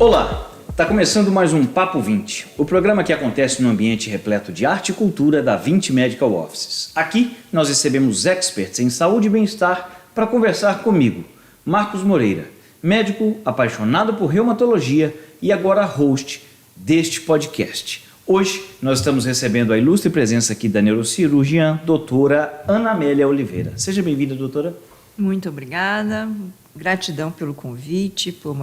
Olá, está começando mais um Papo 20, o programa que acontece num ambiente repleto de arte e cultura da 20 Medical Offices. Aqui nós recebemos experts em saúde e bem-estar para conversar comigo, Marcos Moreira, médico apaixonado por reumatologia e agora host deste podcast. Hoje nós estamos recebendo a ilustre presença aqui da neurocirurgiã, doutora Ana Amélia Oliveira. Seja bem-vinda, doutora. Muito obrigada, gratidão pelo convite, por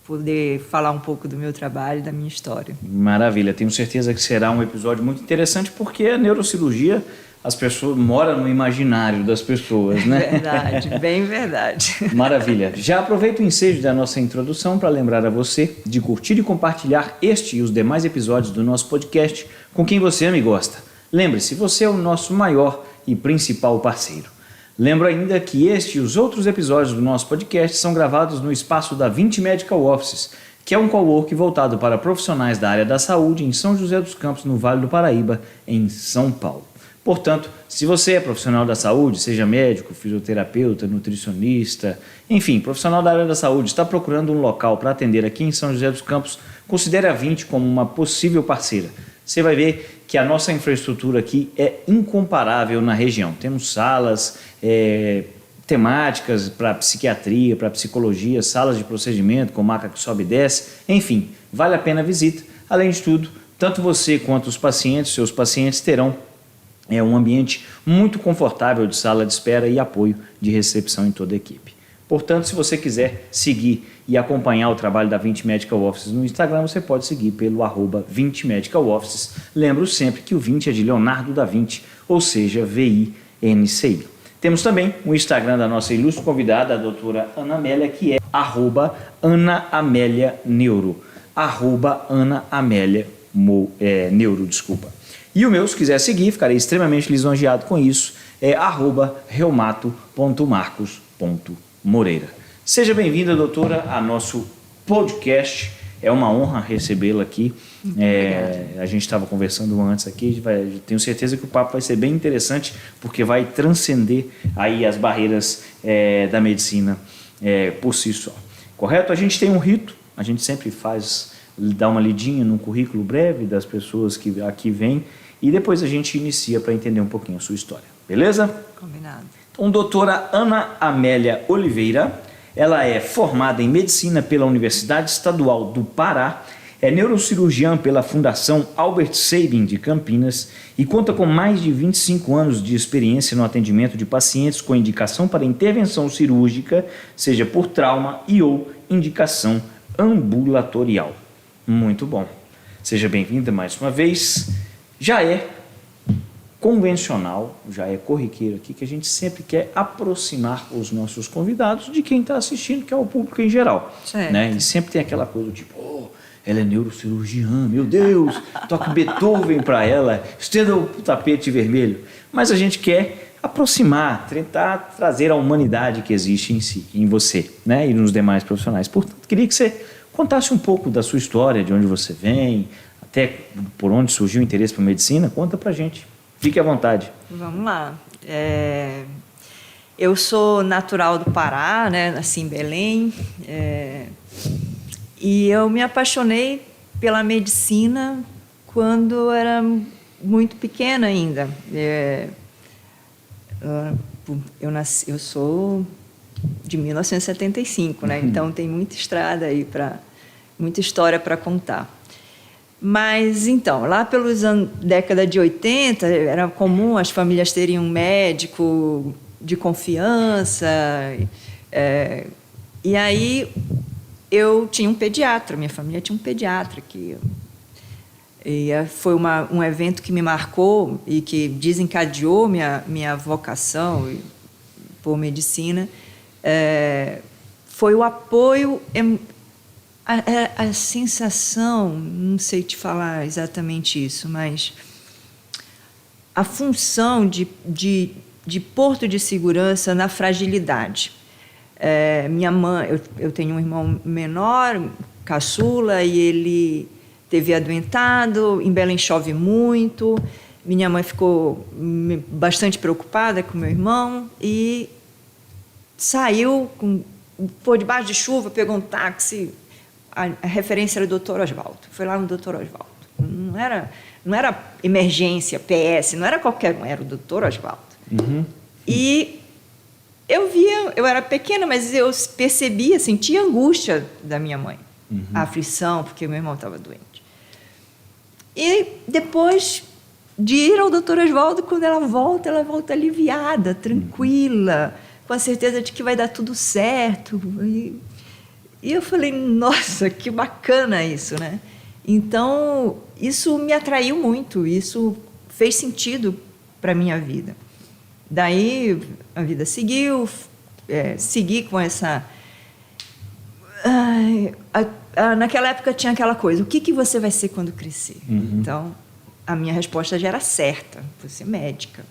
poder falar um pouco do meu trabalho e da minha história. Maravilha, tenho certeza que será um episódio muito interessante porque a neurocirurgia, as pessoas moram no imaginário das pessoas, né? Verdade, bem verdade. Maravilha. Já aproveito o ensejo da nossa introdução para lembrar a você de curtir e compartilhar este e os demais episódios do nosso podcast com quem você ama e gosta. Lembre-se, você é o nosso maior e principal parceiro. Lembro ainda que este e os outros episódios do nosso podcast são gravados no espaço da 20 Medical Offices, que é um cowork voltado para profissionais da área da saúde em São José dos Campos, no Vale do Paraíba, em São Paulo. Portanto, se você é profissional da saúde, seja médico, fisioterapeuta, nutricionista, enfim, profissional da área da saúde, está procurando um local para atender aqui em São José dos Campos, considere a 20 como uma possível parceira. Você vai ver que a nossa infraestrutura aqui é incomparável na região. Temos salas temáticas para psiquiatria, para psicologia, salas de procedimento com maca que sobe e desce, enfim, vale a pena a visita. Além de tudo, tanto você quanto os pacientes, seus pacientes terão um ambiente muito confortável de sala de espera e apoio de recepção em toda a equipe. Portanto, se você quiser seguir e acompanhar o trabalho da 20 Medical Offices no Instagram, você pode seguir pelo @20 Medical Offices. Lembro sempre que o 20 é de Leonardo da Vinci, ou seja, VINCI. Temos também o Instagram da nossa ilustre convidada, a doutora Ana Amélia, que é @AnaAméliaNeuro, @AnaAméliaNeuro, desculpa. E o meu, se quiser seguir, ficarei extremamente lisonjeado com isso, é @reumato.marcos.moreira. Seja bem-vinda, doutora, a nosso podcast. É uma honra recebê-la aqui. A gente estava conversando antes aqui, tenho certeza que o papo vai ser bem interessante, porque vai transcender aí as barreiras da medicina por si só. Correto? A gente tem um rito, a gente sempre dá uma lidinha num currículo breve das pessoas que aqui vêm e depois a gente inicia para entender um pouquinho a sua história. Beleza? Combinado. Então, doutora Ana Amélia Oliveira, ela é formada em Medicina pela Universidade Estadual do Pará, é neurocirurgiã pela Fundação Albert Sabin de Campinas e conta com mais de 25 anos de experiência no atendimento de pacientes com indicação para intervenção cirúrgica, seja por trauma ou indicação ambulatorial. Muito bom. Seja bem-vinda mais uma vez. Já é convencional, já é corriqueiro aqui, que a gente sempre quer aproximar os nossos convidados de quem está assistindo, que é o público em geral. Né? E sempre tem aquela coisa do tipo, ela é neurocirurgiã, meu Deus, toque Beethoven para ela, estenda o tapete vermelho. Mas a gente quer aproximar, tentar trazer a humanidade que existe em si, em você, né? E nos demais profissionais. Portanto, queria que você contasse um pouco da sua história, de onde você vem, até por onde surgiu o interesse por medicina. Conta pra gente. Fique à vontade. Vamos lá. Eu sou natural do Pará, né? Nasci em Belém. E eu me apaixonei pela medicina quando era muito pequena ainda. Eu sou de 1975, né? Então tem muita estrada aí, muita história para contar. Mas, então, lá pelos década de 80, era comum as famílias terem um médico de confiança. E aí, eu tinha um pediatra, minha família tinha um pediatra. Foi um evento que me marcou e que desencadeou minha vocação por medicina. Foi o apoio... A sensação, não sei te falar exatamente isso, mas a função de porto de segurança na fragilidade. Minha mãe, eu tenho um irmão menor, caçula, e ele teve adoentado, em Belém chove muito, minha mãe ficou bastante preocupada com meu irmão e saiu, foi debaixo de chuva, pegou um táxi, a referência era o Dr. Oswaldo. Foi lá no Dr. Oswaldo. Não era emergência, PS, não era qualquer um, era o Dr. Oswaldo. Uhum. E eu era pequena, mas eu percebia, sentia a angústia da minha mãe, a aflição, porque meu irmão estava doente. E depois de ir ao Dr. Oswaldo, quando ela volta aliviada, tranquila, com a certeza de que vai dar tudo certo. E eu falei, nossa, que bacana isso, né? Então, isso me atraiu muito, isso fez sentido para a minha vida. Daí, a vida seguiu, segui com essa... naquela época tinha aquela coisa, o que você vai ser quando crescer? Então, a minha resposta já era certa, vou ser médica.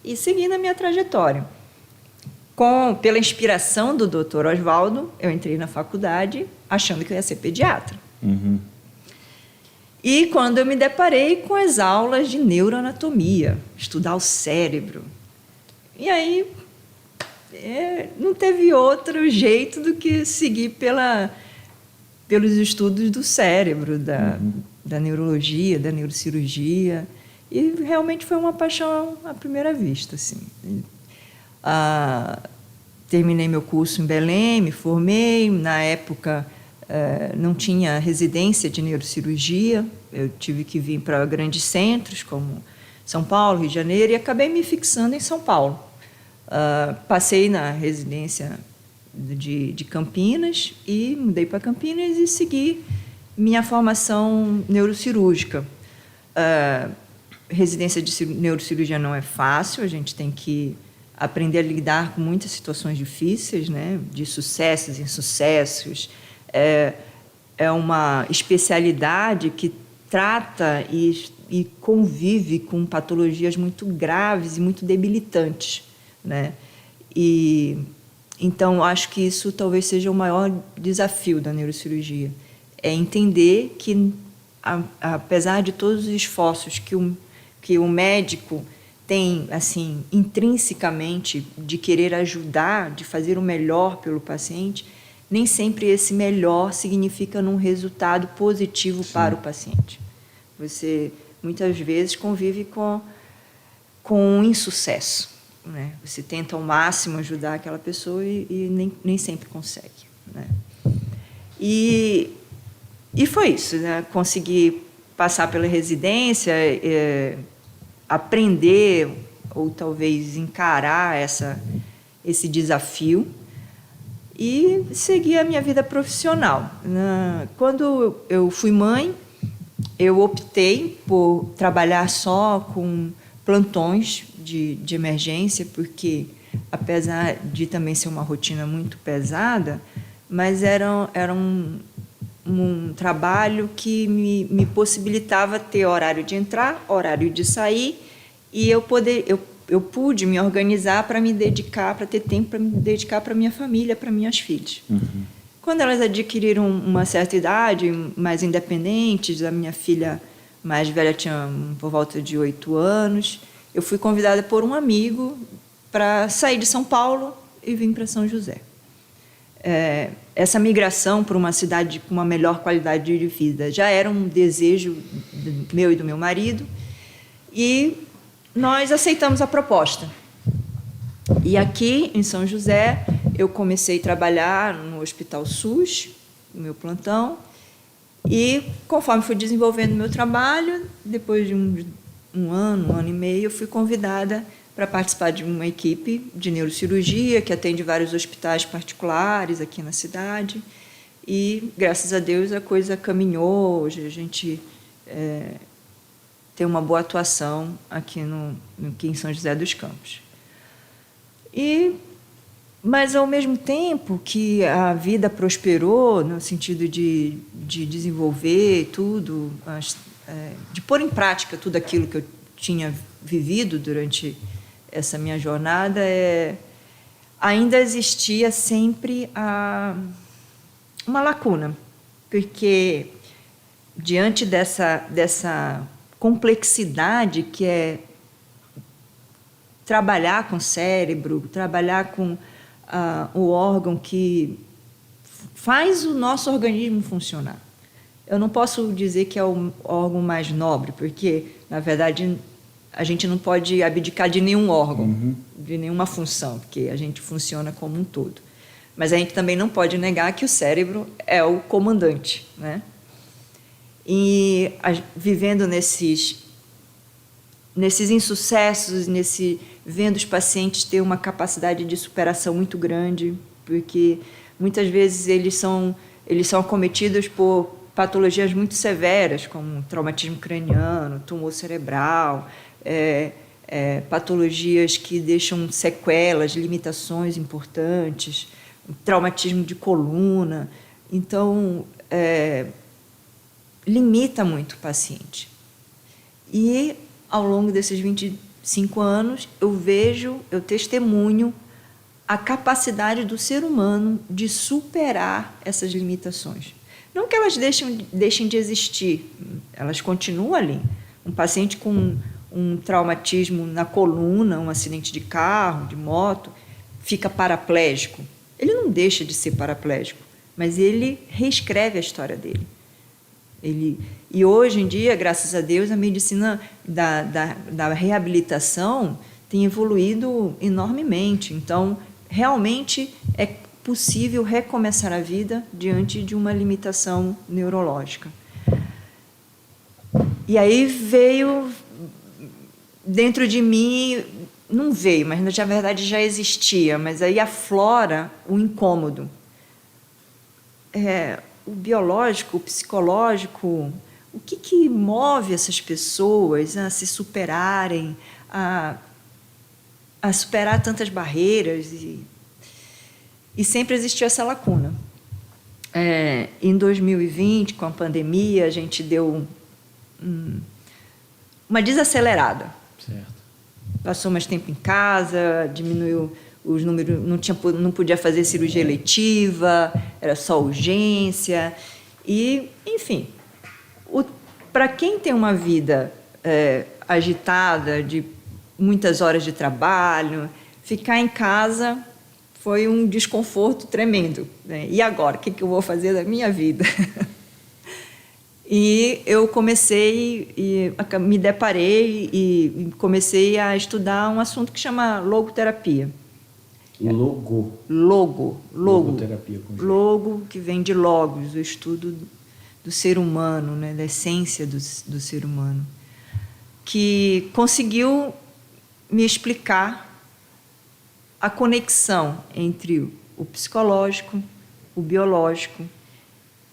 E segui na minha trajetória. Pela inspiração do Dr. Oswaldo, eu entrei na faculdade achando que eu ia ser pediatra. E quando eu me deparei com as aulas de neuroanatomia, estudar o cérebro, e aí não teve outro jeito do que seguir pelos estudos do cérebro, da neurologia, da neurocirurgia, e realmente foi uma paixão à primeira vista, assim. Terminei meu curso em Belém, me formei. Na época, não tinha residência de neurocirurgia. Eu tive que vir para grandes centros, como São Paulo, Rio de Janeiro, e acabei me fixando em São Paulo. Passei na residência de Campinas e mudei para Campinas e segui minha formação neurocirúrgica. Residência de neurocirurgia não é fácil, a gente tem que aprender a lidar com muitas situações difíceis, né? De sucessos e insucessos. É uma especialidade que trata e convive com patologias muito graves e muito debilitantes, né? Então, acho que isso talvez seja o maior desafio da neurocirurgia, é entender que, apesar de todos os esforços que o médico tem, assim, intrinsecamente, de querer ajudar, de fazer o melhor pelo paciente, nem sempre esse melhor significa um resultado positivo para o paciente. Você, muitas vezes, convive com um insucesso, né? Você tenta ao máximo ajudar aquela pessoa e nem sempre consegue, né? E foi isso, né? Consegui passar pela residência, aprender ou talvez encarar esse desafio e seguir a minha vida profissional. Quando eu fui mãe, eu optei por trabalhar só com plantões de emergência, porque, apesar de também ser uma rotina muito pesada, mas era um trabalho que me possibilitava ter horário de entrar, horário de sair, e eu pude me organizar para me dedicar, para ter tempo para me dedicar para minha família, para minhas filhas. Quando elas adquiriram uma certa idade, mais independentes, a minha filha mais velha tinha por volta de 8 anos, eu fui convidada por um amigo para sair de São Paulo e vir para São José. Essa migração para uma cidade com uma melhor qualidade de vida já era um desejo meu e do meu marido, e nós aceitamos a proposta. E aqui, em São José, eu comecei a trabalhar no Hospital SUS, no meu plantão, e conforme fui desenvolvendo o meu trabalho, depois de um ano e meio, eu fui convidada para participar de uma equipe de neurocirurgia que atende vários hospitais particulares aqui na cidade. E, graças a Deus, a coisa caminhou. Hoje a gente tem uma boa atuação aqui em São José dos Campos. Mas, ao mesmo tempo que a vida prosperou, no sentido de desenvolver tudo, de pôr em prática tudo aquilo que eu tinha vivido durante essa minha jornada, ainda existia sempre uma lacuna, porque diante dessa complexidade que é trabalhar com o cérebro, trabalhar com o órgão que faz o nosso organismo funcionar. Eu não posso dizer que é o órgão mais nobre, porque, na verdade, a gente não pode abdicar de nenhum órgão, de nenhuma função, porque a gente funciona como um todo. Mas a gente também não pode negar que o cérebro é o comandante, né? E vivendo nesses insucessos, vendo os pacientes ter uma capacidade de superação muito grande, porque muitas vezes eles são acometidos por patologias muito severas, como traumatismo craniano, tumor cerebral, patologias que deixam sequelas, limitações importantes, traumatismo de coluna. Então, limita muito o paciente. E, ao longo desses 25 anos, eu testemunho a capacidade do ser humano de superar essas limitações. Não que elas deixem de existir, elas continuam ali. Um paciente com um traumatismo na coluna, um acidente de carro, de moto, fica paraplégico. Ele não deixa de ser paraplégico, mas ele reescreve a história dele. E hoje em dia, graças a Deus, a medicina da reabilitação tem evoluído enormemente. Então, realmente é possível recomeçar a vida diante de uma limitação neurológica. E aí veio dentro de mim, não veio, mas na verdade já existia, mas aí aflora o incômodo. O biológico, o psicológico, o que move essas pessoas a se superarem, a superar tantas barreiras, e sempre existiu essa lacuna. Em 2020, com a pandemia, a gente deu uma desacelerada. Certo. Passou mais tempo em casa, diminuiu os números, não podia fazer cirurgia eletiva, era só urgência. E, enfim, para quem tem uma vida agitada, de muitas horas de trabalho, ficar em casa foi um desconforto tremendo, né? E agora, o que eu vou fazer da minha vida? E eu me deparei e comecei a estudar um assunto que chama logoterapia. Logoterapia. Logo, que vem de logos, o estudo do ser humano, né, da essência do ser humano, que conseguiu me explicar a conexão entre o psicológico, o biológico,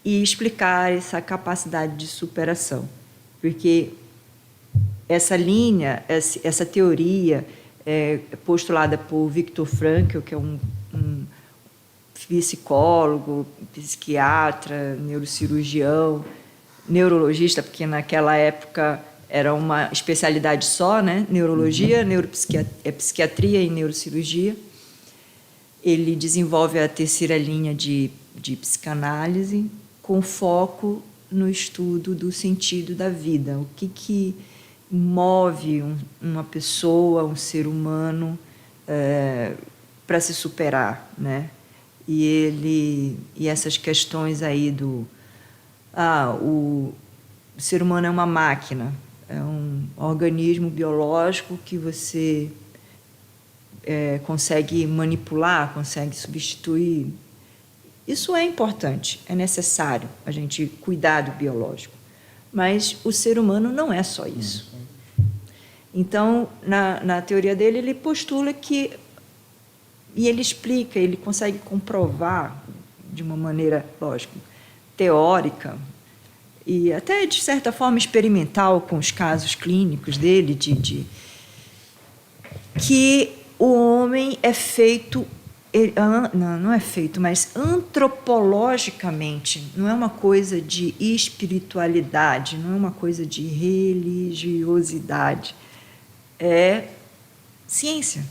e explicar essa capacidade de superação. Porque essa linha, essa teoria é postulada por Viktor Frankl, que é um psicólogo, psiquiatra, neurocirurgião, neurologista, porque naquela época era uma especialidade só, né? Neurologia, psiquiatria e neurocirurgia. Ele desenvolve a terceira linha de psicanálise com foco no estudo do sentido da vida. O que move uma pessoa, um ser humano, para se superar, né? E essas questões aí o ser humano é uma máquina, é um organismo biológico que você consegue manipular, consegue substituir. Isso é importante, é necessário a gente cuidar do biológico. Mas o ser humano não é só isso. Então, na teoria dele, ele postula que, e ele explica, ele consegue comprovar de uma maneira, lógico, teórica e até, de certa forma, experimental com os casos clínicos dele, que o homem é feito, não é feito, mas antropologicamente, não é uma coisa de espiritualidade, não é uma coisa de religiosidade, é ciência.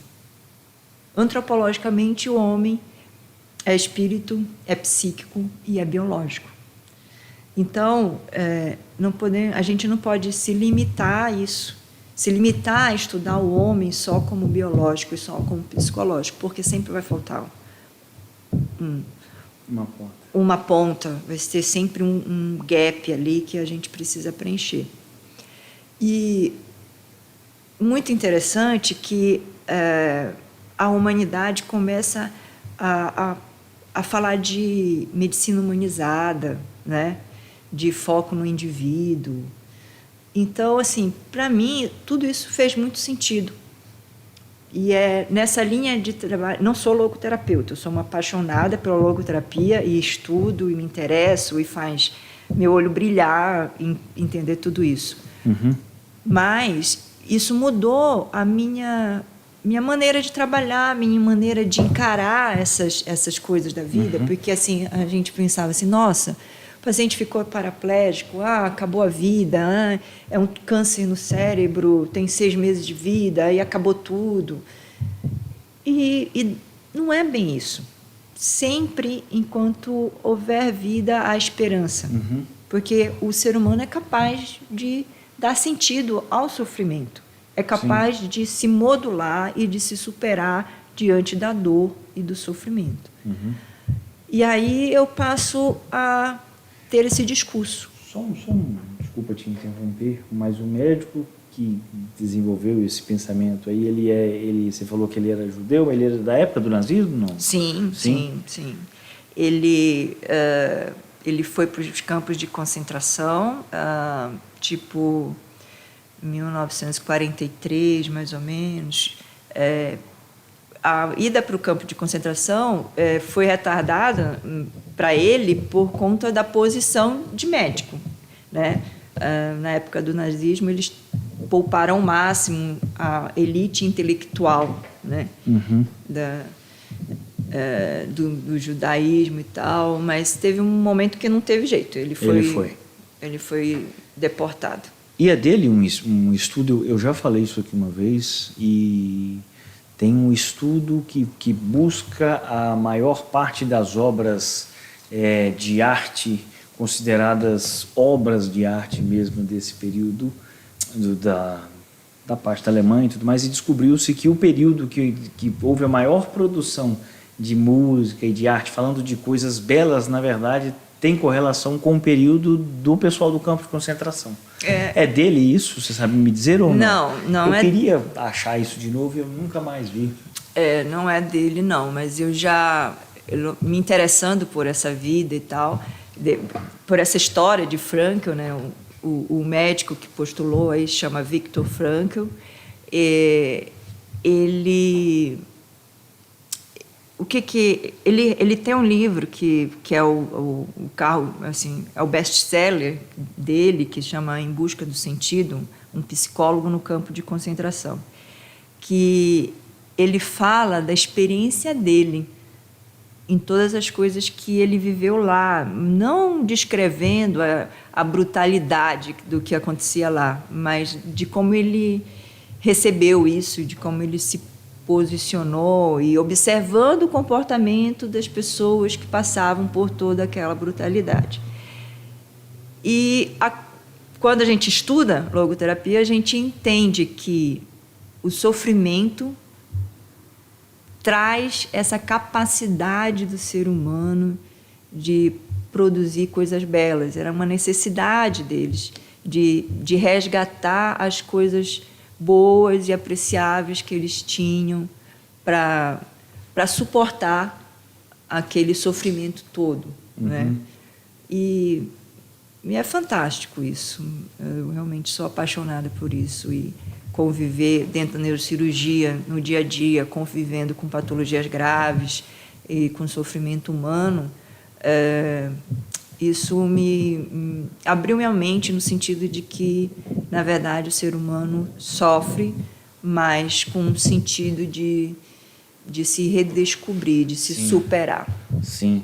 Antropologicamente, o homem é espírito, é psíquico e é biológico. Então, a gente não pode se limitar a isso, se limitar a estudar o homem só como biológico e só como psicológico, porque sempre vai faltar uma ponta, vai ter sempre um gap ali que a gente precisa preencher. E muito interessante que a humanidade começa a falar de medicina humanizada, né? De foco no indivíduo. Então, assim, para mim, tudo isso fez muito sentido. E é nessa linha de trabalho. Não sou logoterapeuta, eu sou uma apaixonada pela logoterapia e estudo e me interesso e faz meu olho brilhar em entender tudo isso. Uhum. Mas isso mudou a minha maneira de trabalhar, minha maneira de encarar essas coisas da vida, porque assim a gente pensava assim, nossa, o paciente ficou paraplégico, acabou a vida, é um câncer no cérebro, tem 6 meses de vida e acabou tudo. E não é bem isso. Sempre, enquanto houver vida, há esperança. Porque o ser humano é capaz de dar sentido ao sofrimento. É capaz de se modular e de se superar diante da dor e do sofrimento. E aí eu passo a ter esse discurso. Desculpa te interromper, mas o médico que desenvolveu esse pensamento aí, você falou que ele era judeu, ele era da época do nazismo, não? Sim. Ele foi para os campos de concentração, tipo 1943, mais ou menos. A ida para o campo de concentração foi retardada para ele por conta da posição de médico, né? Na época do nazismo, eles pouparam ao máximo a elite intelectual, né? Do judaísmo e tal, mas teve um momento que não teve jeito. Ele foi deportado. E é dele um estudo, eu já falei isso aqui uma vez, e tem um estudo que busca a maior parte das obras de arte, consideradas obras de arte mesmo desse período, da parte da Alemanha e tudo mais, e descobriu-se que o período que houve a maior produção de música e de arte, falando de coisas belas, na verdade, tem correlação com o período do pessoal do campo de concentração. É dele isso? Você sabe me dizer ou não? Não. Eu queria achar isso de novo e eu nunca mais vi. Não é dele, não, mas eu me interessando por essa vida e tal, por essa história de Frankl, né? O médico que postulou aí chama Viktor Frankl. Ele tem um livro que é o carro, assim, é o best-seller dele, que chama Em Busca do Sentido, um psicólogo no campo de concentração, que ele fala da experiência dele em todas as coisas que ele viveu lá, não descrevendo a brutalidade do que acontecia lá, mas de como ele recebeu isso, de como ele se posicionou e observando o comportamento das pessoas que passavam por toda aquela brutalidade. E quando a gente estuda logoterapia, a gente entende que o sofrimento traz essa capacidade do ser humano de produzir coisas belas. Era uma necessidade deles de resgatar as coisas boas e apreciáveis que eles tinham para suportar aquele sofrimento todo, né? E é fantástico isso. Eu realmente sou apaixonada por isso e conviver dentro da neurocirurgia no dia a dia, convivendo com patologias graves e com sofrimento humano, isso me abriu minha mente no sentido de que, na verdade, o ser humano sofre, mas com um sentido de se redescobrir, de se superar. Sim.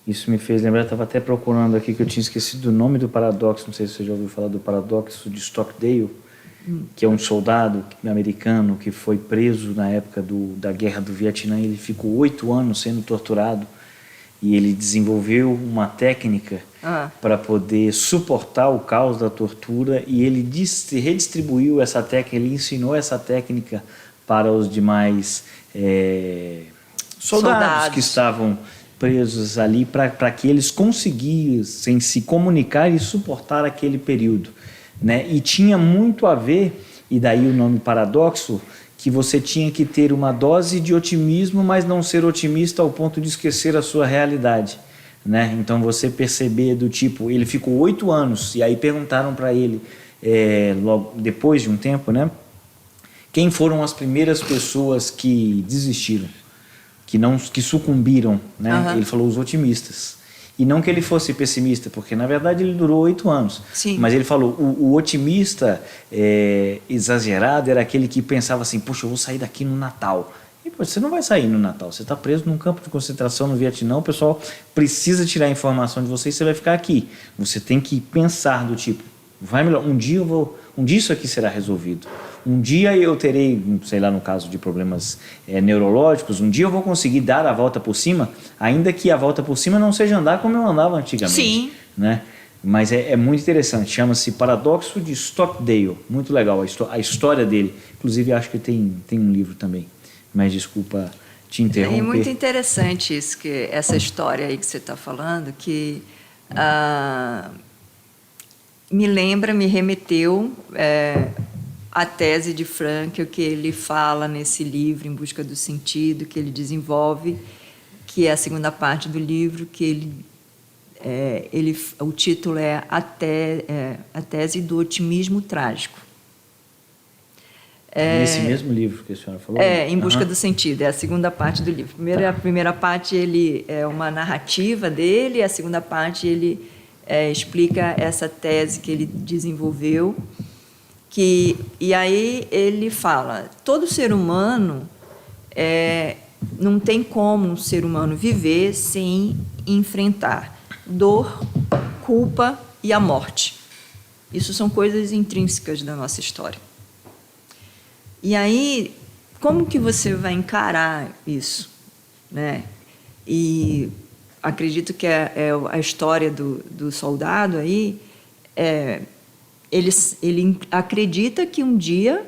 Isso me fez lembrar, estava até procurando aqui que eu tinha esquecido o nome do paradoxo, não sei se você já ouviu falar do paradoxo de Stockdale, que é um soldado americano que foi preso na época da Guerra do Vietnã. Ele ficou 8 anos sendo torturado e ele desenvolveu uma técnica para poder suportar o caos da tortura, e ele redistribuiu essa técnica, ele ensinou essa técnica para os demais soldados que estavam presos ali para que eles conseguissem se comunicar e suportar aquele período, né? E tinha muito a ver, e daí o nome paradoxo, que você tinha que ter uma dose de otimismo, mas não ser otimista ao ponto de esquecer a sua realidade, né? Então você perceber do tipo, ele ficou 8 anos, e aí perguntaram para ele, logo depois de um tempo, né? Quem foram as primeiras pessoas que desistiram, que sucumbiram, né? Uhum. Ele falou os otimistas. E não que ele fosse pessimista, porque na verdade ele durou 8 anos. Sim. Mas ele falou, o otimista exagerado era aquele que pensava assim, puxa, eu vou sair daqui no Natal. E pô, você não vai sair no Natal, você está preso num campo de concentração no Vietnã, o pessoal precisa tirar a informação de você e você vai ficar aqui. Você tem que pensar do tipo, vai melhor, um dia isso aqui será resolvido. Um dia eu terei, sei lá, no caso de problemas neurológicos, um dia eu vou conseguir dar a volta por cima, ainda que a volta por cima não seja andar como eu andava antigamente. Sim. Né? Mas é muito interessante, chama-se Paradoxo de Stockdale, muito legal a história dele. Inclusive acho que tem um livro também, mas desculpa te interromper. É muito interessante isso, essa história aí que você está falando, que me remeteu a tese de Frankl, que ele fala nesse livro, Em Busca do Sentido, que ele desenvolve, que é a segunda parte do livro, que o título é A Tese do Otimismo Trágico. Nesse mesmo livro que a senhora falou? Em Busca do Sentido, é a segunda parte do livro. A primeira parte ele é uma narrativa dele, a segunda parte ele explica essa tese que ele desenvolveu, e aí ele fala, todo ser humano, não tem como um ser humano viver sem enfrentar dor, culpa e a morte. Isso são coisas intrínsecas da nossa história. E aí, como que você vai encarar isso, né? E acredito que a história do soldado aí, ele acredita que um dia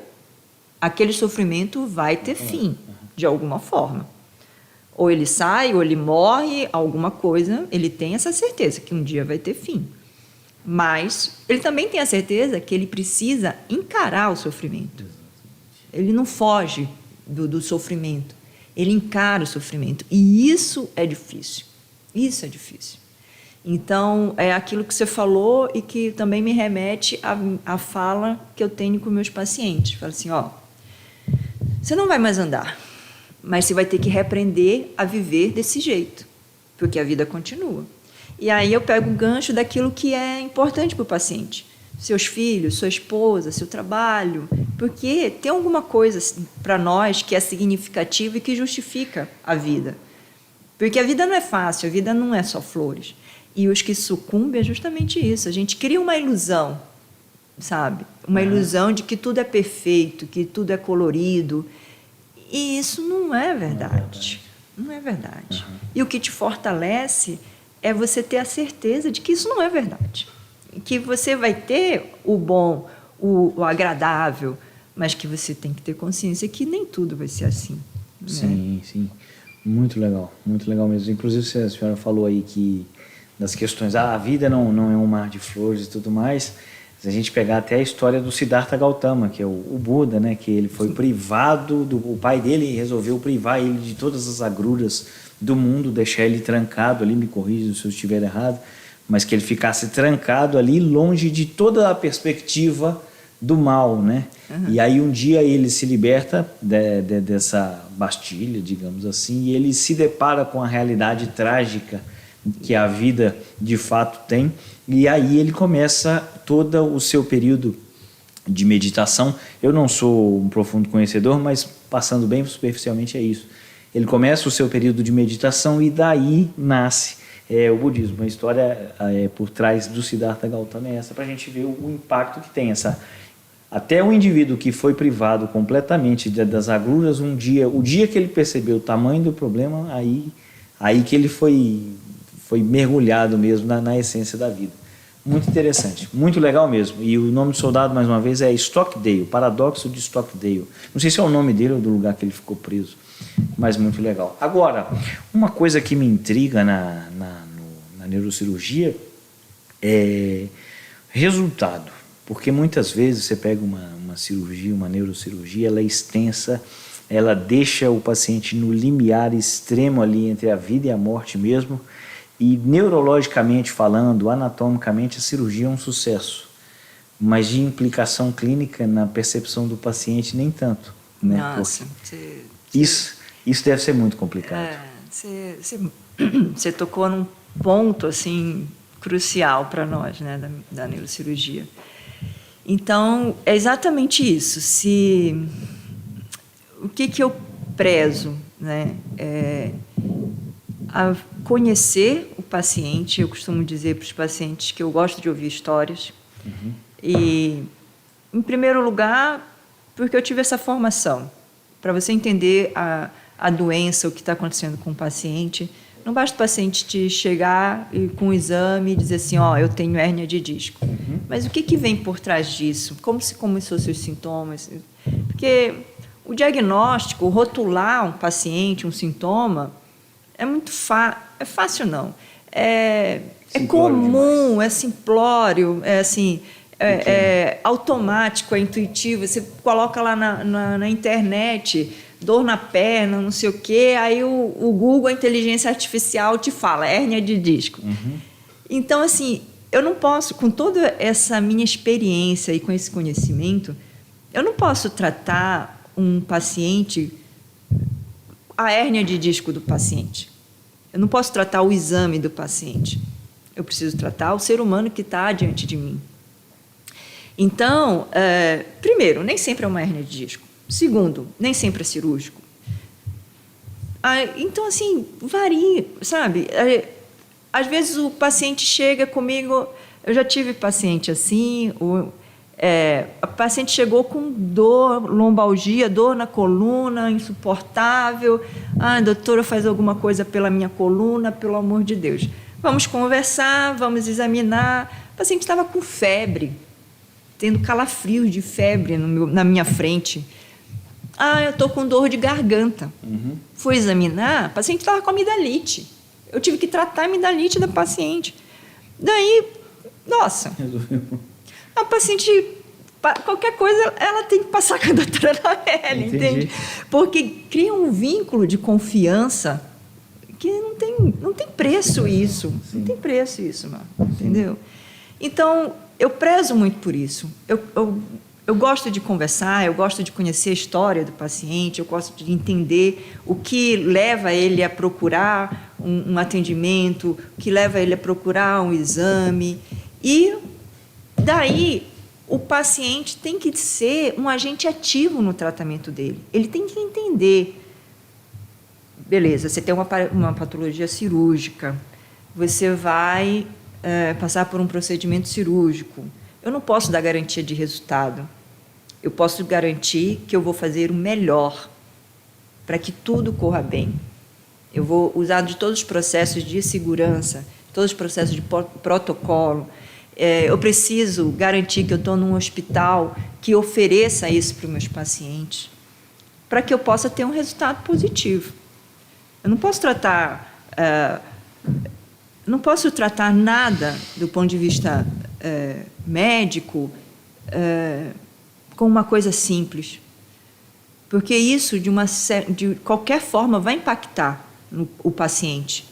aquele sofrimento vai ter fim, de alguma forma. Ou ele sai, ou ele morre, alguma coisa, ele tem essa certeza que um dia vai ter fim. Mas ele também tem a certeza que ele precisa encarar o sofrimento. Ele não foge do sofrimento, ele encara o sofrimento. E isso é difícil. Isso é difícil. Então, é aquilo que você falou e que também me remete à fala que eu tenho com meus pacientes. Fala assim, você não vai mais andar, mas você vai ter que reaprender a viver desse jeito, porque a vida continua. E aí eu pego o gancho daquilo que é importante para o paciente. Seus filhos, sua esposa, seu trabalho, porque tem alguma coisa para nós que é significativa e que justifica a vida. Porque a vida não é fácil, a vida não é só flores. E os que sucumbem é justamente isso. A gente cria uma ilusão, sabe? Uma ilusão de que tudo é perfeito, que tudo é colorido. E isso não é verdade. Não é verdade. E o que te fortalece é você ter a certeza de que isso não é verdade. Que você vai ter o bom, o agradável, mas que você tem que ter consciência que nem tudo vai ser assim. Sim, sim. Muito legal mesmo. Inclusive, a senhora falou aí que das questões, a vida não é um mar de flores e tudo mais. Se a gente pegar até a história do Siddhartha Gautama, que é o Buda, né, que ele foi privado, o pai dele resolveu privar ele de todas as agruras do mundo, deixar ele trancado ali, me corrija se eu estiver errado, mas que ele ficasse trancado ali, longe de toda a perspectiva do mal, né? E aí um dia ele se liberta dessa bastilha, digamos assim, e ele se depara com a realidade trágica que a vida de fato tem, e aí ele começa todo o seu período de meditação. Eu não sou um profundo conhecedor, mas passando bem superficialmente é isso. Ele começa o seu período de meditação e daí nasce o budismo. A história por trás do Siddhartha Gautama é essa, para a gente ver o impacto que tem até o indivíduo que foi privado completamente das agruras, o dia que ele percebeu o tamanho do problema, aí que ele foi mergulhado mesmo na essência da vida. Muito interessante, muito legal mesmo. E o nome do soldado, mais uma vez, é Stockdale, o Paradoxo de Stockdale. Não sei se é o nome dele ou do lugar que ele ficou preso, mas muito legal. Agora, uma coisa que me intriga na neurocirurgia é resultado. Porque muitas vezes você pega uma cirurgia, uma neurocirurgia, ela é extensa, ela deixa o paciente no limiar extremo ali entre a vida e a morte mesmo, e neurologicamente falando, anatomicamente, a cirurgia é um sucesso, mas de implicação clínica na percepção do paciente nem tanto. Né? Nossa, isso deve ser muito complicado. Você tocou num ponto assim crucial para nós, né, da neurocirurgia. Então, é exatamente isso. O que eu prezo, né, a conhecer o paciente. Eu costumo dizer para os pacientes que eu gosto de ouvir histórias. Uhum. E, em primeiro lugar, porque eu tive essa formação. Para você entender a doença, o que está acontecendo com o paciente, não basta o paciente te chegar com um exame e dizer assim, eu tenho hérnia de disco. Uhum. Mas o que vem por trás disso? Como se começou seus sintomas? Porque o diagnóstico, rotular um paciente, um sintoma, é muito fácil, não. É comum, demais. É simplório, é automático, é intuitivo. Você coloca lá na internet, dor na perna, não sei o quê, aí o Google, a inteligência artificial, te fala, hérnia de disco. Uhum. Então, assim, eu não posso, com toda essa minha experiência e com esse conhecimento, eu não posso tratar um paciente, a hérnia de disco do paciente. Eu não posso tratar o exame do paciente. Eu preciso tratar o ser humano que está diante de mim. Então, primeiro, nem sempre é uma hérnia de disco. Segundo, nem sempre é cirúrgico. Então, assim, varia, sabe? Às vezes o paciente chega comigo, eu já tive paciente assim, a paciente chegou com dor, lombalgia, dor na coluna, insuportável. Doutora, faz alguma coisa pela minha coluna, pelo amor de Deus. Vamos conversar, vamos examinar. O paciente estava com febre, tendo calafrios de febre na minha frente. Eu estou com dor de garganta. Uhum. Fui examinar, o paciente estava com amidalite. Eu tive que tratar a amidalite da paciente. Daí, nossa, a paciente, qualquer coisa, ela tem que passar com a doutora Noélia, entende? Porque cria um vínculo de confiança que não tem preço isso. Sim. Não tem preço isso, mano, entendeu? Então, eu prezo muito por isso. Eu gosto de conversar, eu gosto de conhecer a história do paciente, eu gosto de entender o que leva ele a procurar um atendimento, o que leva ele a procurar um exame. E, daí, o paciente tem que ser um agente ativo no tratamento dele. Ele tem que entender. Beleza, você tem uma patologia cirúrgica, você vai passar por um procedimento cirúrgico. Eu não posso dar garantia de resultado. Eu posso garantir que eu vou fazer o melhor para que tudo corra bem. Eu vou usar de todos os processos de segurança, todos os processos de protocolo. Eu preciso garantir que eu estou num hospital que ofereça isso para os meus pacientes, para que eu possa ter um resultado positivo. Eu não posso tratar nada do ponto de vista médico com uma coisa simples, porque isso de qualquer forma vai impactar o paciente.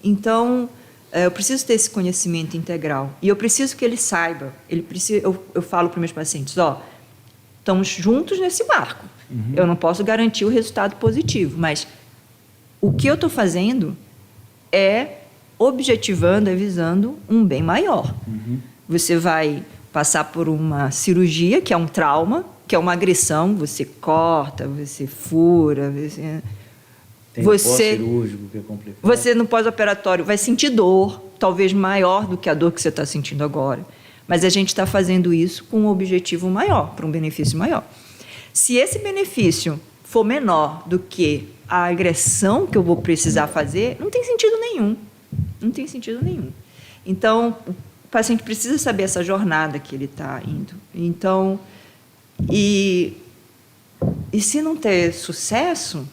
Então, eu preciso ter esse conhecimento integral e eu preciso que ele saiba. Eu falo para os meus pacientes, estamos juntos nesse barco. Uhum. Eu não posso garantir o resultado positivo, mas o que eu estou fazendo é objetivando, visando um bem maior. Uhum. Você vai passar por uma cirurgia, que é um trauma, que é uma agressão, você corta, você fura, tem pós-cirúrgico, que é complicado. Você no pós-operatório vai sentir dor, talvez maior do que a dor que você está sentindo agora, mas a gente está fazendo isso com um objetivo maior, para um benefício maior. Se esse benefício for menor do que a agressão que eu vou precisar fazer, não tem sentido nenhum. Não tem sentido nenhum. Então, paciente precisa saber essa jornada que ele está indo. Então, e se não ter sucesso,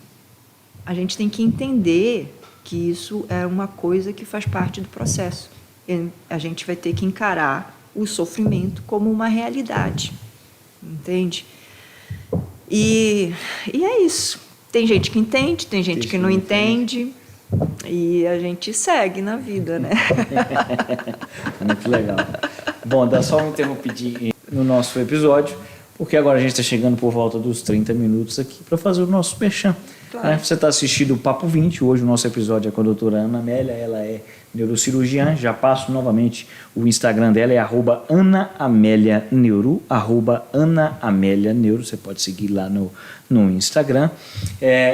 a gente tem que entender que isso é uma coisa que faz parte do processo. E a gente vai ter que encarar o sofrimento como uma realidade, entende? E é isso. Tem gente que entende, tem gente que não entende, e a gente segue na vida, né? Muito legal. Bom, dá só um interrompidinho no nosso episódio, porque agora a gente está chegando por volta dos 30 minutos aqui para fazer o nosso merchan. Claro. Você está assistindo o Papo 20, hoje o nosso episódio é com a doutora Ana Amélia, ela é neurocirurgiã, já passo novamente o Instagram dela, é @AnaAméliaNeuro, @AnaAméliaNeuro, você pode seguir lá no Instagram.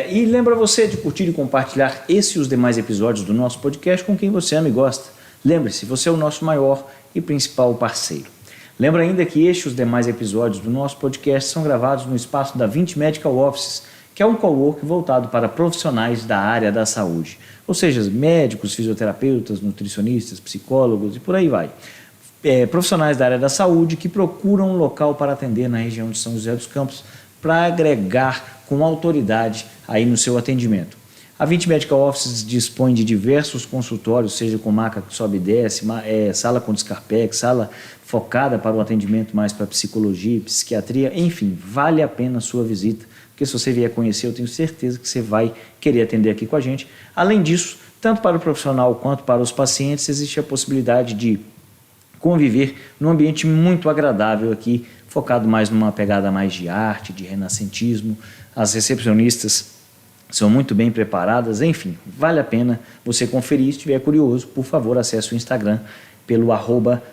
E lembra você de curtir e compartilhar esse e os demais episódios do nosso podcast com quem você ama e gosta. Lembre-se, você é o nosso maior e principal parceiro. Lembra ainda que este e os demais episódios do nosso podcast são gravados no espaço da 20 Medical Offices, que é um cowork voltado para profissionais da área da saúde, ou seja, médicos, fisioterapeutas, nutricionistas, psicólogos e por aí vai. Profissionais da área da saúde que procuram um local para atender na região de São José dos Campos para agregar com autoridade aí no seu atendimento. A 20 Medical Offices dispõe de diversos consultórios, seja com maca que sobe e desce, sala com descarpec, sala focada para o atendimento mais para psicologia, psiquiatria, enfim, vale a pena a sua visita, porque se você vier conhecer, eu tenho certeza que você vai querer atender aqui com a gente. Além disso, tanto para o profissional quanto para os pacientes, existe a possibilidade de conviver num ambiente muito agradável aqui, focado mais numa pegada mais de arte, de renascentismo. As recepcionistas são muito bem preparadas, enfim, vale a pena você conferir. Se estiver curioso, por favor, acesse o Instagram pelo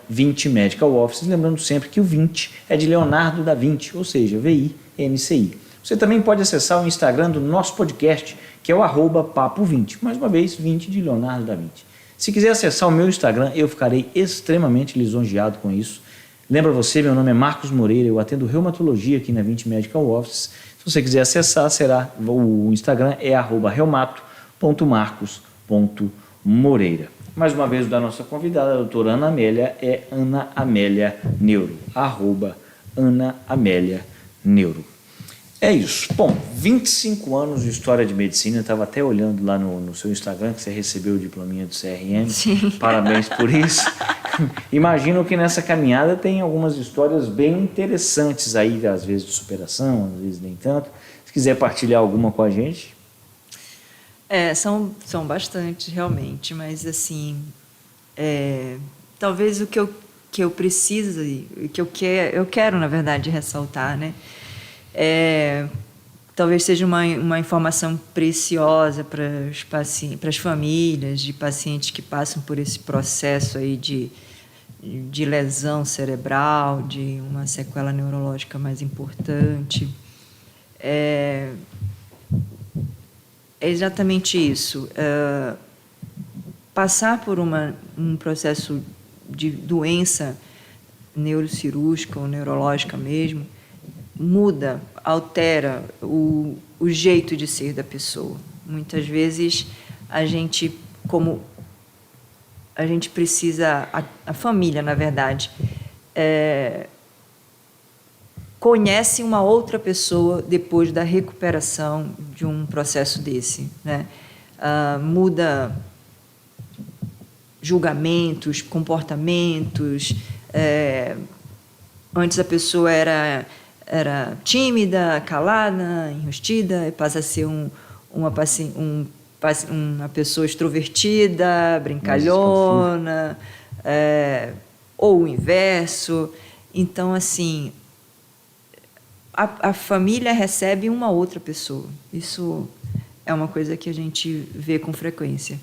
@20 Medical Offices, lembrando sempre que o 20 é de Leonardo da Vinci, ou seja, VINCI. Você também pode acessar o Instagram do nosso podcast, que é o @papo20, mais uma vez, 20 de Leonardo da Vinci. Se quiser acessar o meu Instagram, eu ficarei extremamente lisonjeado com isso. Lembra você, meu nome é Marcos Moreira, eu atendo reumatologia aqui na 20 Medical Office. Se você quiser acessar, o Instagram é @reumato.marcos.moreira. Mais uma vez, da nossa convidada, a doutora Ana Amélia, é Ana Amélia Neuro, @AnaAméliaNeuro. É isso. Bom, 25 anos de história de medicina, eu estava até olhando lá no seu Instagram que você recebeu o diplominha do CRM. Sim. Parabéns por isso. Imagino que nessa caminhada tem algumas histórias bem interessantes aí, às vezes de superação, às vezes nem tanto. Se quiser partilhar alguma com a gente. São bastante, realmente, mas assim, talvez o que eu preciso, o que eu quero, na verdade, ressaltar, né? Talvez seja uma informação preciosa para as famílias de pacientes que passam por esse processo aí de lesão cerebral, de uma sequela neurológica mais importante. É exatamente isso. Passar por um processo de doença neurocirúrgica ou neurológica mesmo, muda, altera o jeito de ser da pessoa. Muitas vezes a gente precisa, a família, na verdade, conhece uma outra pessoa depois da recuperação de um processo desse, né? Muda julgamentos, comportamentos. Antes a pessoa era tímida, calada, enrustida, e passa a ser uma pessoa extrovertida, brincalhona, ou o inverso. Então, assim, a família recebe uma outra pessoa. Isso é uma coisa que a gente vê com frequência.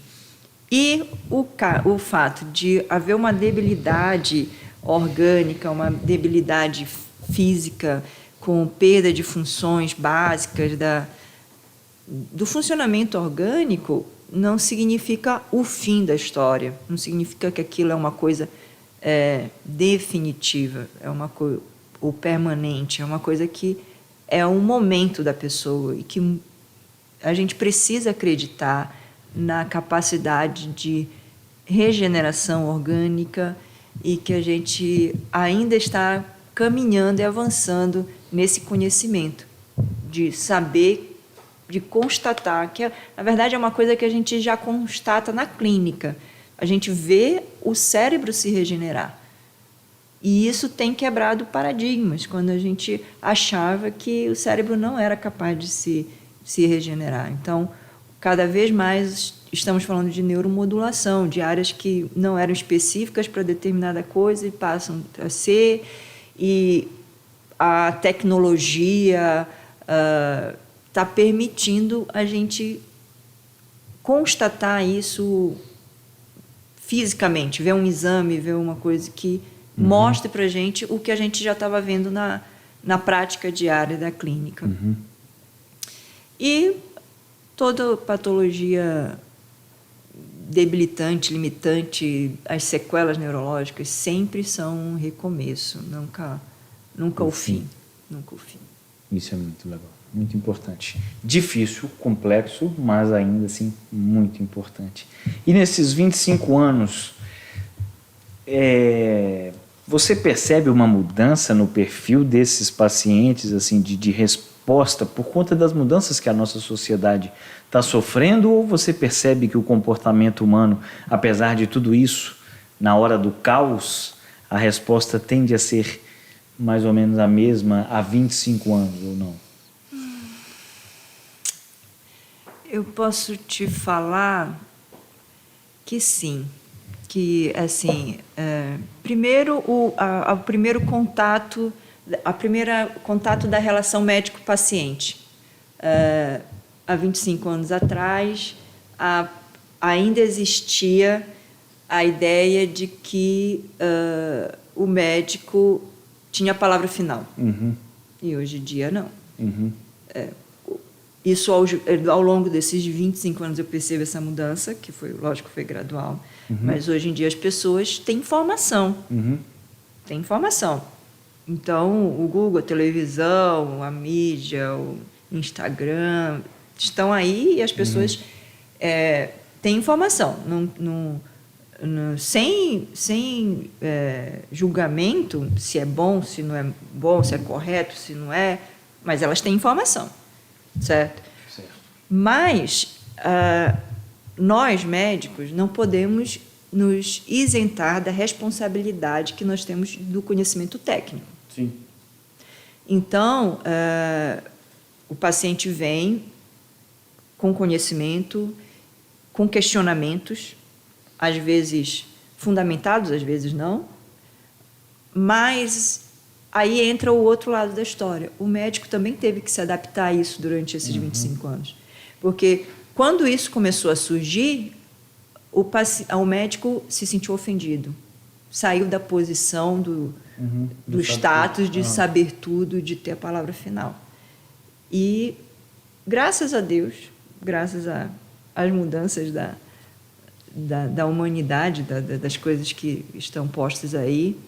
E o fato de haver uma debilidade orgânica, uma debilidade física, com perda de funções básicas do funcionamento orgânico, não significa o fim da história, não significa que aquilo é uma coisa definitiva, ou permanente, é uma coisa que é um momento da pessoa e que a gente precisa acreditar na capacidade de regeneração orgânica e que a gente ainda está caminhando e avançando nesse conhecimento, de saber, de constatar, que na verdade é uma coisa que a gente já constata na clínica. A gente vê o cérebro se regenerar. E isso tem quebrado paradigmas, quando a gente achava que o cérebro não era capaz de se regenerar. Então, cada vez mais estamos falando de neuromodulação, de áreas que não eram específicas para determinada coisa e passam a ser, e a tecnologia está permitindo a gente constatar isso fisicamente, ver um exame, ver uma coisa que mostre para a gente o que a gente já estava vendo na prática diária da clínica. E toda patologia debilitante, limitante, as sequelas neurológicas sempre são um recomeço, nunca o fim. Nunca o fim. Isso é muito legal, muito importante. Difícil, complexo, mas ainda assim muito importante. E nesses 25 anos, você percebe uma mudança no perfil desses pacientes, assim, de resposta por conta das mudanças que a nossa sociedade está sofrendo, ou você percebe que o comportamento humano, apesar de tudo isso, na hora do caos, a resposta tende a ser mais ou menos a mesma há 25 anos, ou não? Eu posso te falar que sim, que assim, primeiro o primeiro contato da relação médico-paciente. Há 25 anos atrás, ainda existia a ideia de que o médico tinha a palavra final. E hoje em dia, não. Isso, ao longo desses 25 anos, eu percebo essa mudança, que foi, lógico, foi gradual. Mas hoje em dia as pessoas têm informação. Têm informação. Então, o Google, a televisão, a mídia, o Instagram, estão aí e as pessoas têm informação. Sem julgamento, se é bom, se não é bom, se é correto, se não é, mas elas têm informação, certo? Mas nós, médicos, não podemos nos isentar da responsabilidade que nós temos do conhecimento técnico. Sim. Então, o paciente vem com conhecimento, com questionamentos, às vezes fundamentados, às vezes não, mas aí entra o outro lado da história. O médico também teve que se adaptar a isso durante esses 25 anos. Porque quando isso começou a surgir, o médico se sentiu ofendido. Saiu da posição do status de saber tudo, de ter a palavra final. E, graças a Deus, graças às mudanças da humanidade, das coisas que estão postas aí,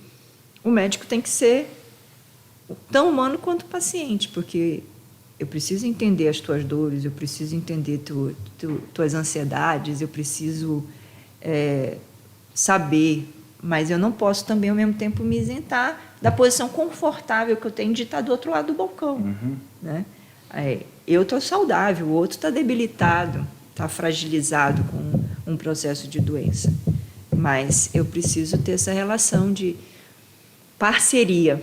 o médico tem que ser tão humano quanto o paciente, porque eu preciso entender as tuas dores, eu preciso entender tuas ansiedades, eu preciso saber, mas eu não posso também, ao mesmo tempo, me isentar da posição confortável que eu tenho de estar do outro lado do balcão. Né? Eu estou saudável, o outro está debilitado, está fragilizado com um processo de doença. Mas eu preciso ter essa relação de parceria,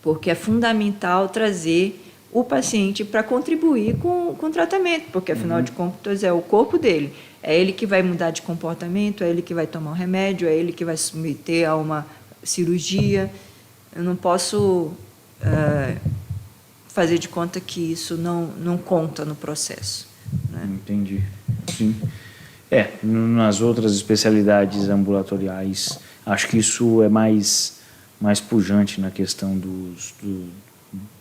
porque é fundamental trazer o paciente para contribuir com o tratamento, porque, afinal de contas, é o corpo dele. É ele que vai mudar de comportamento, é ele que vai tomar um remédio, é ele que vai submeter a uma cirurgia. Eu não posso fazer de conta que isso não conta no processo. Né? Entendi. Sim. Nas outras especialidades ambulatoriais, acho que isso é mais pujante na questão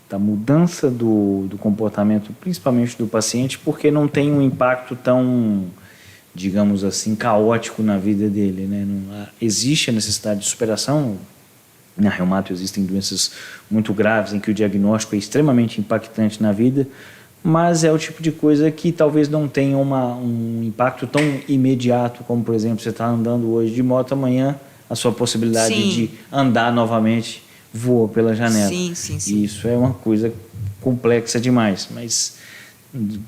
da mudança do comportamento, principalmente do paciente, porque não tem um impacto tão, digamos assim, caótico na vida dele. Né? Existe a necessidade de superação. Na reumato existem doenças muito graves em que o diagnóstico é extremamente impactante na vida, mas é o tipo de coisa que talvez não tenha um impacto tão imediato como, por exemplo, você está andando hoje de moto, amanhã a sua possibilidade Sim. de andar novamente voa pela janela. Sim, sim, sim. E isso é uma coisa complexa demais, mas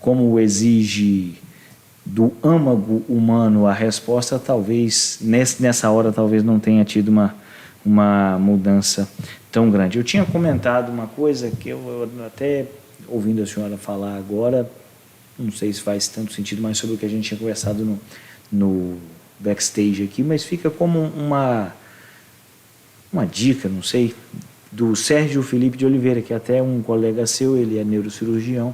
como exige do âmago humano a resposta, talvez nessa hora talvez não tenha tido uma mudança tão grande. Eu tinha comentado uma coisa que eu até ouvindo a senhora falar agora, não sei se faz tanto sentido, mas sobre o que a gente tinha conversado no backstage aqui, mas fica como uma dica, não sei, do Sérgio Felipe de Oliveira, que é até um colega seu, ele é neurocirurgião,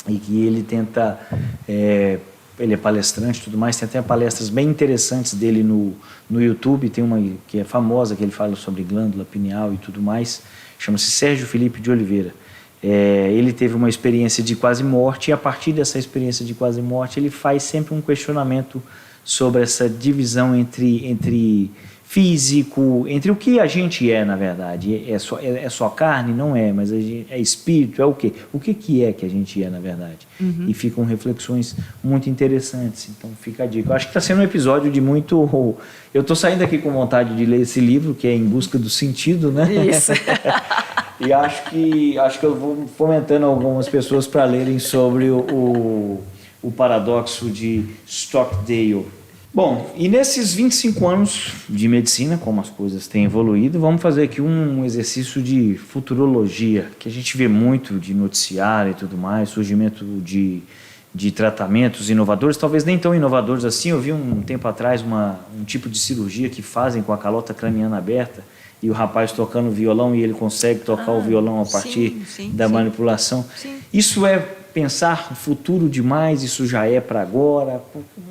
e que ele tenta, ele é palestrante e tudo mais, tem até palestras bem interessantes dele no YouTube, tem uma que é famosa, que ele fala sobre glândula pineal e tudo mais, chama-se Sérgio Felipe de Oliveira. Ele teve uma experiência de quase morte, e a partir dessa experiência de quase morte, ele faz sempre um questionamento sobre essa divisão entre físico, entre o que a gente é, na verdade. É só carne? Não é, mas é espírito, é o quê? O que é que a gente é, na verdade? E ficam reflexões muito interessantes, então fica a dica. Eu acho que está sendo um episódio de muito... Eu estou saindo aqui com vontade de ler esse livro, que é Em Busca do Sentido, né? Isso. E acho que eu vou fomentando algumas pessoas para lerem sobre o paradoxo de Stockdale. Bom, e nesses 25 anos de medicina, como as coisas têm evoluído, vamos fazer aqui um exercício de futurologia, que a gente vê muito de noticiário e tudo mais, surgimento de tratamentos inovadores, talvez nem tão inovadores assim. Eu vi um tempo atrás um tipo de cirurgia que fazem com a calota craniana aberta, e o rapaz tocando violão e ele consegue tocar o violão a partir da manipulação. Sim. Isso é pensar o futuro demais, isso já é para agora,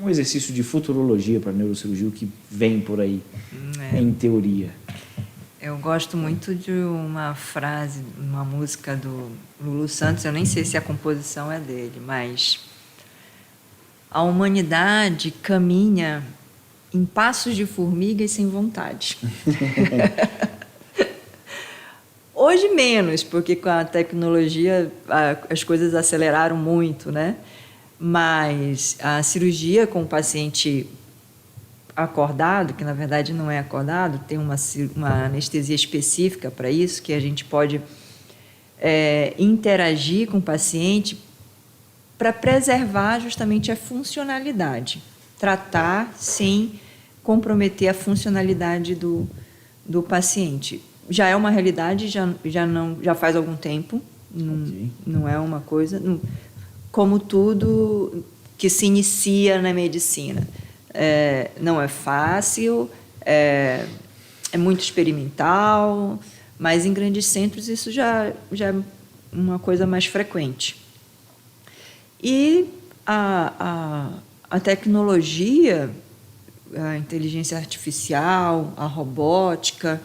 um exercício de futurologia para neurocirurgia, o que vem por aí, em teoria. Eu gosto muito de uma frase, uma música do Lulu Santos, eu nem sei se a composição é dele, mas a humanidade caminha em passos de formiga e sem vontade. Hoje menos, porque com a tecnologia as coisas aceleraram muito, né? Mas a cirurgia com o paciente acordado, que na verdade não é acordado, tem uma anestesia específica para isso, que a gente pode interagir com o paciente para preservar justamente a funcionalidade, tratar sem comprometer a funcionalidade do paciente. Já é uma realidade, já faz algum tempo, não é uma coisa, como tudo que se inicia na medicina. Não é fácil, é muito experimental, mas em grandes centros isso já é uma coisa mais frequente. E a tecnologia, a inteligência artificial, a robótica,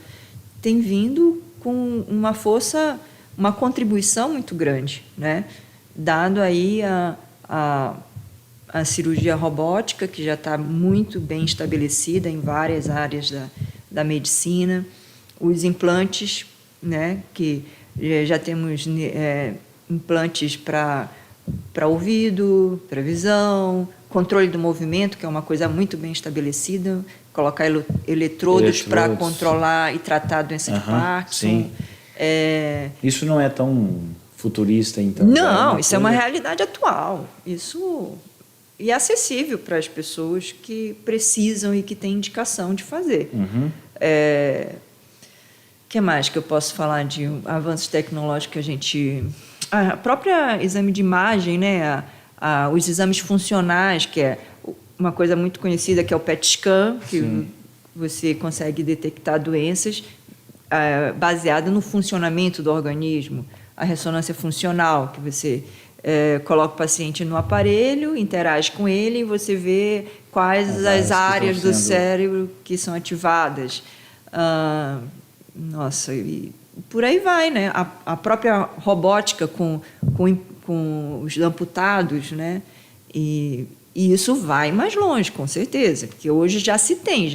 tem vindo com uma força, uma contribuição muito grande, né? Dado aí a cirurgia robótica, que já está muito bem estabelecida em várias áreas da medicina, os implantes, né? Que já temos implantes para ouvido, para visão, controle do movimento, que é uma coisa muito bem estabelecida, colocar eletrodos para controlar e tratar a doença de Parkinson. Sim. Isso não é tão futurista, então? Não, isso é uma realidade atual. E é acessível para as pessoas que precisam e que têm indicação de fazer. Que mais que eu posso falar de avanços tecnológicos que a gente... A própria exame de imagem, né? Os exames funcionais, que é uma coisa muito conhecida, que é o PET scan, que você consegue detectar doenças baseada no funcionamento do organismo. A ressonância funcional, que você coloca o paciente no aparelho, interage com ele e você vê quais as áreas do cérebro que são ativadas. E por aí vai, né? A própria robótica com os amputados, né? E isso vai mais longe, com certeza, porque hoje já se tem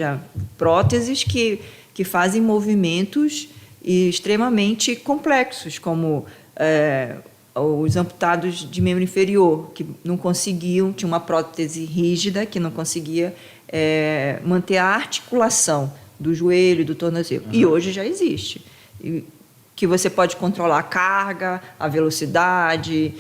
próteses que fazem movimentos extremamente complexos, como os amputados de membro inferior, que não conseguiam, tinha uma prótese rígida que não conseguia manter a articulação do joelho, do tornozelo. E hoje já existe. Que você pode controlar a carga, a velocidade.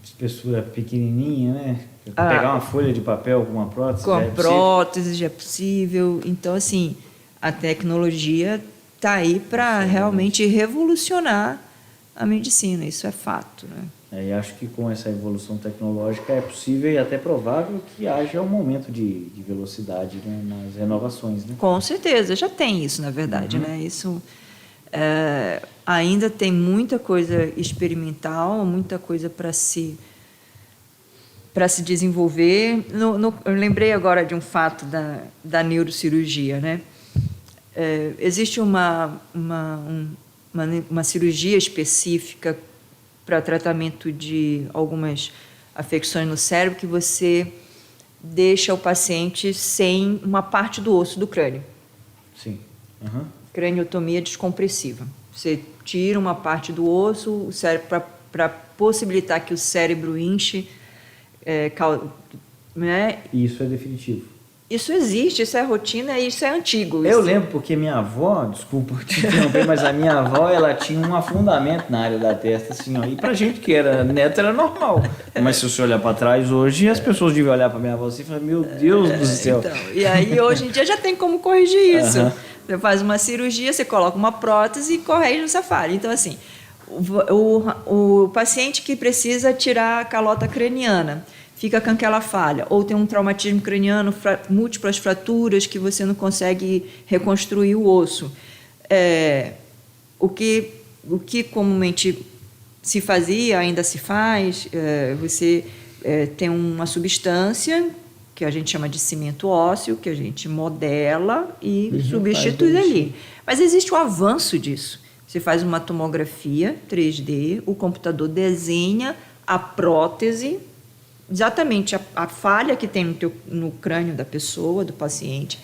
Espessura pequenininha, né? Pegar uma folha de papel com uma prótese. Com a prótese já é possível. Então, assim, a tecnologia está aí para realmente revolucionar a medicina. Isso é fato, né? E acho que com essa evolução tecnológica é possível e até provável que haja um momento de velocidade, né, nas renovações, né? Com certeza, já tem isso, na verdade, né? Isso ainda tem muita coisa experimental, muita coisa para se desenvolver. Eu lembrei agora de um fato da neurocirurgia, né? Existe uma cirurgia específica para tratamento de algumas afecções no cérebro que você deixa o paciente sem uma parte do osso do crânio. Sim. Craniotomia descompressiva. Você tira uma parte do osso, o cérebro para possibilitar que o cérebro inche, né? E isso é definitivo. Isso existe, isso é rotina e isso é antigo. Eu lembro porque minha avó, desculpa te interromper, mas a minha avó, ela tinha um afundamento na área da testa, assim, ó, e pra gente que era neto era normal. Mas se você olhar pra trás hoje, as pessoas deviam olhar pra minha avó assim e falar, meu Deus do céu. Então, e aí hoje em dia já tem como corrigir isso. Você faz uma cirurgia, você coloca uma prótese e corrige essa falha. Então, assim, o paciente que precisa tirar a calota craniana, fica com aquela falha, ou tem um traumatismo craniano, múltiplas fraturas que você não consegue reconstruir o osso. O que comumente se fazia, ainda se faz, você tem uma substância que a gente chama de cimento ósseo, que a gente modela e substitui ali. Mas existe o avanço disso. Você faz uma tomografia 3D, o computador desenha a prótese, exatamente a falha que tem no crânio da pessoa, do paciente,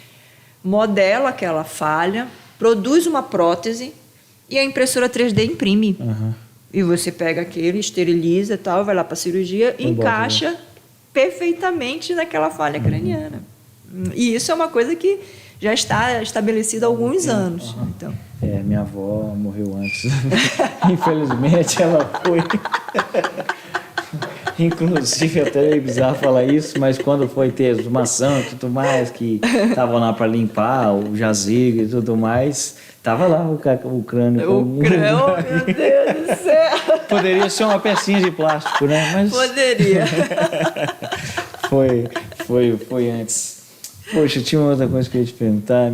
modela aquela falha, produz uma prótese e a impressora 3D imprime. E você pega aquele, esteriliza, tal, vai lá para a cirurgia e encaixa perfeitamente naquela falha craniana. E isso é uma coisa que já está estabelecida há alguns anos. Então. Minha avó morreu antes. Infelizmente, ela foi... Inclusive, até é bizarro falar isso, mas quando foi ter exumação e tudo mais, que estavam lá para limpar o jazigo e tudo mais, estava lá o crânio. O crânio, meu Deus do céu! Poderia ser uma pecinha de plástico, né? Mas... Poderia. Foi antes. Poxa, tinha uma outra coisa que eu ia te perguntar.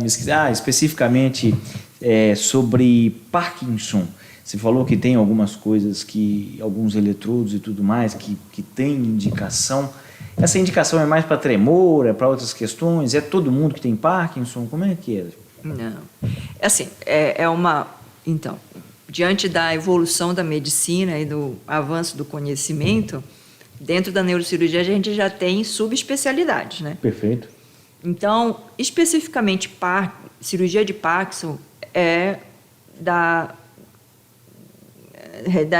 Especificamente sobre Parkinson. Você falou que tem algumas coisas, alguns eletrodos e tudo mais, que tem indicação. Essa indicação é mais para tremor, é para outras questões? É todo mundo que tem Parkinson? Como é que é? Não. Assim, Então, diante da evolução da medicina e do avanço do conhecimento, dentro da neurocirurgia a gente já tem subespecialidades, né? Perfeito. Então, especificamente, cirurgia de Parkinson é da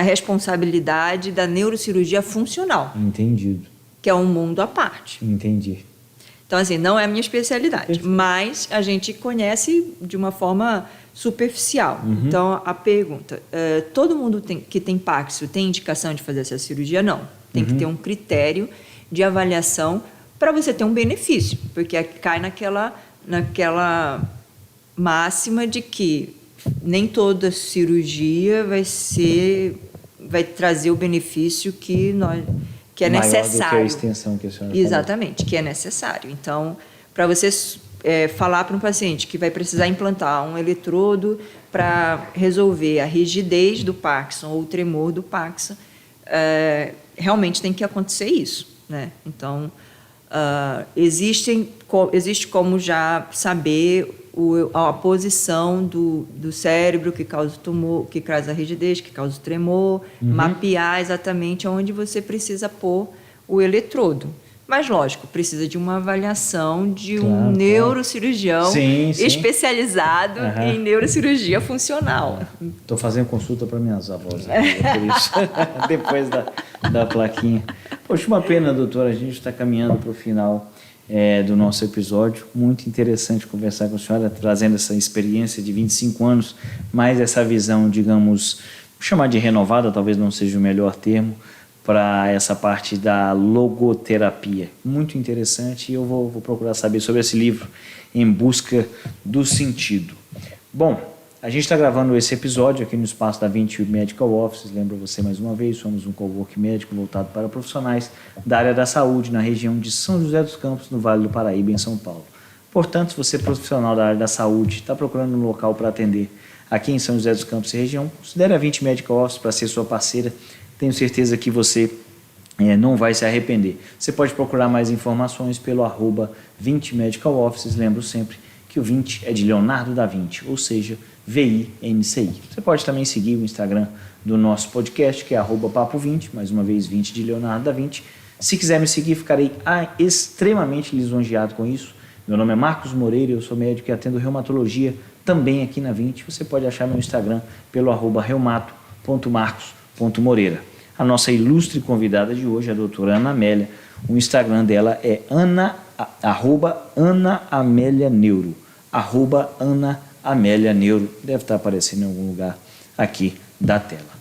responsabilidade da neurocirurgia funcional. Entendido. Que é um mundo à parte. Entendi. Então, assim, não é a minha especialidade, perfeito, mas a gente conhece de uma forma superficial. Então, a pergunta, todo mundo que tem Parkinson tem indicação de fazer essa cirurgia? Não. Tem que ter um critério de avaliação para você ter um benefício, porque cai naquela máxima de que nem toda cirurgia vai trazer o benefício que é necessário. Maior do que a extensão que a senhora exatamente, falou. Que é necessário. Então, para você falar para um paciente que vai precisar implantar um eletrodo para resolver a rigidez do Parkinson ou o tremor do Parkinson, realmente tem que acontecer isso, né? Então, existe como já saber a posição do cérebro que causa o tumor, que causa a rigidez, que causa o tremor, mapear exatamente onde você precisa pôr o eletrodo. Mas, lógico, precisa de uma avaliação de um neurocirurgião especializado em neurocirurgia funcional. Estou fazendo consulta para minhas avós, por isso, depois da plaquinha. Poxa, uma pena, doutora, a gente está caminhando para o final. do nosso episódio. Muito interessante conversar com a senhora, trazendo essa experiência de 25 anos, mais essa visão, digamos, chamar de renovada, talvez não seja o melhor termo, para essa parte da logoterapia. Muito interessante, e eu vou procurar saber sobre esse livro, Em Busca do Sentido. Bom, a gente está gravando esse episódio aqui no espaço da 20 Medical Offices. Lembro você mais uma vez, somos um coworking médico voltado para profissionais da área da saúde na região de São José dos Campos, no Vale do Paraíba, em São Paulo. Portanto, se você é profissional da área da saúde, está procurando um local para atender aqui em São José dos Campos e região, considere a 20 Medical Offices para ser sua parceira. Tenho certeza que você não vai se arrepender. Você pode procurar mais informações pelo @20 Medical Offices. Lembro sempre que o 20 é de Leonardo da Vinci, ou seja, VINCI. Você pode também seguir o Instagram do nosso podcast, que é @papo20, mais uma vez 20 de Leonardo da Vinci. Se quiser me seguir, ficarei extremamente lisonjeado com isso. Meu nome é Marcos Moreira, eu sou médico e atendo reumatologia também aqui na 20. Você pode achar meu Instagram pelo @reumato.marcos.moreira. A nossa ilustre convidada de hoje é a doutora Ana Amélia. O Instagram dela é @AnaaméliaNeuro. @AnaaméliaNeuro. Deve estar aparecendo em algum lugar aqui da tela.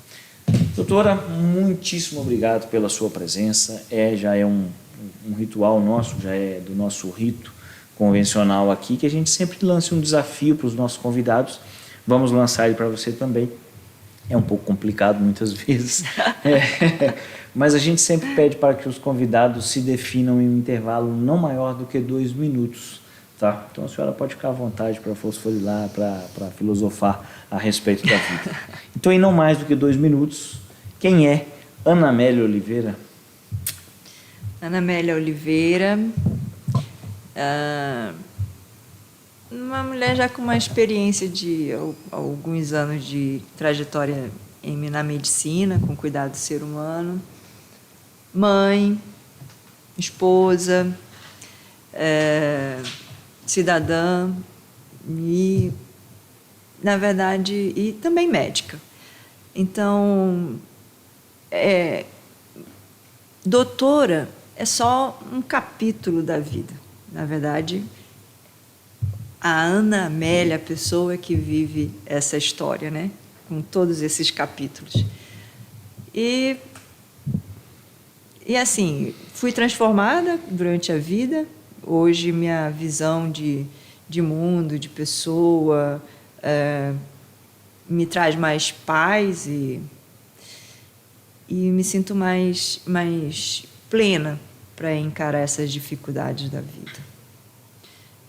Doutora, muitíssimo obrigado pela sua presença. Já é um ritual nosso, já é do nosso rito convencional aqui, que a gente sempre lance um desafio para os nossos convidados. Vamos lançar ele para você também. É um pouco complicado muitas vezes, mas a gente sempre pede para que os convidados se definam em um intervalo não maior do que 2 minutos, tá? Então a senhora pode ficar à vontade para fosforilar, para filosofar a respeito da vida. Então, em não mais do que 2 minutos, quem é Ana Amélia Oliveira? Ana Amélia Oliveira, uma mulher já com uma experiência de alguns anos de trajetória na medicina, com cuidado do ser humano, mãe, esposa, cidadã e, na verdade, e também médica. Então, doutora é só um capítulo da vida. Na verdade, a Ana Amélia, a pessoa que vive essa história, né? Com todos esses capítulos. E assim, fui transformada durante a vida. Hoje, minha visão de mundo, de pessoa, me traz mais paz e me sinto mais plena para encarar essas dificuldades da vida.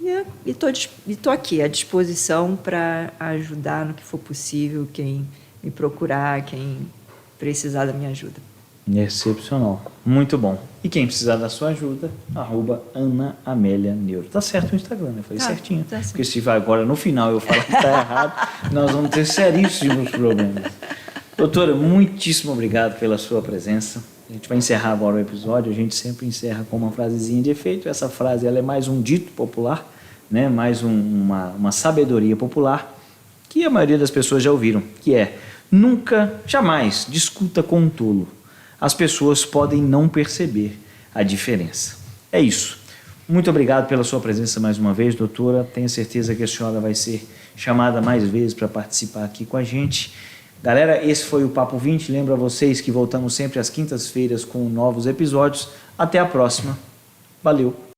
E estou aqui à disposição para ajudar no que for possível, quem me procurar, quem precisar da minha ajuda. Excepcional, muito bom. E quem precisar da sua ajuda, @AnaaméliaNeuro. Tá certo o Instagram, né? Falei certinho. Tá certo. Porque se vai agora no final eu falar que está errado, nós vamos ter seríssimos problemas. Doutora, muitíssimo obrigado pela sua presença. A gente vai encerrar agora o episódio. A gente sempre encerra com uma frasezinha de efeito. Essa frase ela é mais um dito popular, né? Mais uma sabedoria popular que a maioria das pessoas já ouviram, que é: nunca, jamais discuta com um tolo. As pessoas podem não perceber a diferença. É isso. Muito obrigado pela sua presença mais uma vez, doutora. Tenho certeza que a senhora vai ser chamada mais vezes para participar aqui com a gente. Galera, esse foi o Papo 20. Lembro a vocês que voltamos sempre às quintas-feiras com novos episódios. Até a próxima. Valeu!